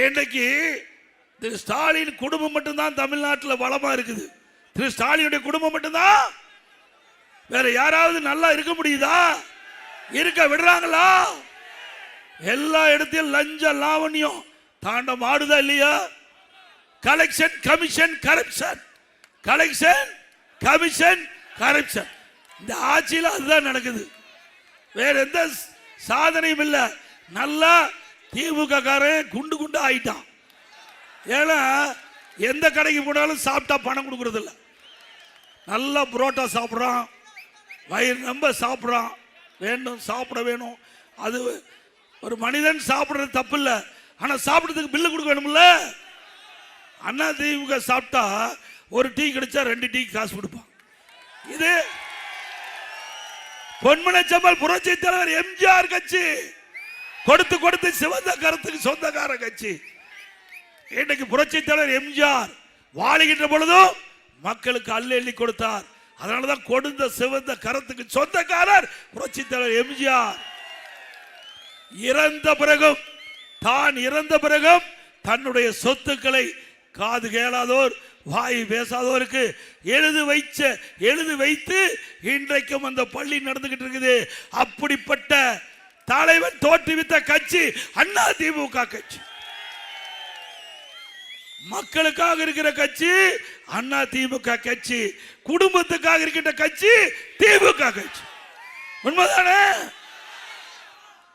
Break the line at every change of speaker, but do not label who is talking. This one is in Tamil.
இன்னைக்கு திரு ஸ்டாலின் குடும்பம் மட்டும்தான் தமிழ்நாட்டில் வளமா இருக்குது. திரு ஸ்டாலினுடைய குடும்பம் மட்டும்தான். வேற யாராவது நல்லா இருக்க முடியுதா? இருக்க விடுறாங்களா? எல்லா இடத்திலும் லஞ்ச லாவண்யம் தாண்டம் ஆடுதா இல்லையா? Collection commission corruption, collection commission corruption. இந்த ஆட்சியில் அதுதான் நடக்குது. வேற எந்த சாதனையும் இல்லை. நல்லா திமுக காரன் குண்டு குண்டு ஆயிட்டான். ஏன்னா எந்த கடைக்கு போனாலும் சாப்பிட்டா பணம் கொடுக்கறது இல்லை. நல்லா புரோட்டா சாப்பிட்றான், வயிறு நம்ப சாப்பிட்றான், வேண்டும் சாப்பிட வேணும். அது ஒரு மனிதன் சாப்பிட்றது தப்பு இல்லை, ஆனால் சாப்பிட்றதுக்கு பில்லு கொடுக்க வேணும்ல. அண்ணா திமுக சாப்பிட்டா ஒரு டீ கிடைச்சா 2 டீ காசு கொடுப்பான். இது பொன்மனச்செம்மல் புரட்சி தலைவர் எம்ஜிஆர் கட்சி. கொடுத்து கொடுத்து சிவந்த கருத்துக்கு சொந்தக்கார கட்சி. இன்னைக்கு புரட்சி தலைவர் எம்ஜிஆர் வாழுகின்ற பொழுதும் மக்களுக்கு அள்ளி அள்ளி கொடுத்தார். அதனாலதான் கொடுத்த சிவந்த கருத்துக்கு சொந்தக்காரர் புரட்சி தலைவர் எம்ஜிஆர். இறந்த பிறகும் தன்னுடைய சொத்துக்களை காது கேளாதோர் வாய் பேசாதோருக்கு எழுதி வைத்து இன்றைக்கும் அந்த பள்ளி நடந்துகிட்டு இருக்குது. அப்படிப்பட்ட தலைவன் தோற்றுவித்த கட்சி அண்ணா திமுக கட்சி. மக்களுக்காக இருக்கிற கட்சி அண்ணா திமுக கட்சி. குடும்பத்துக்காக இருக்கின்ற கட்சி திமுக கட்சி. உண்மைதானே?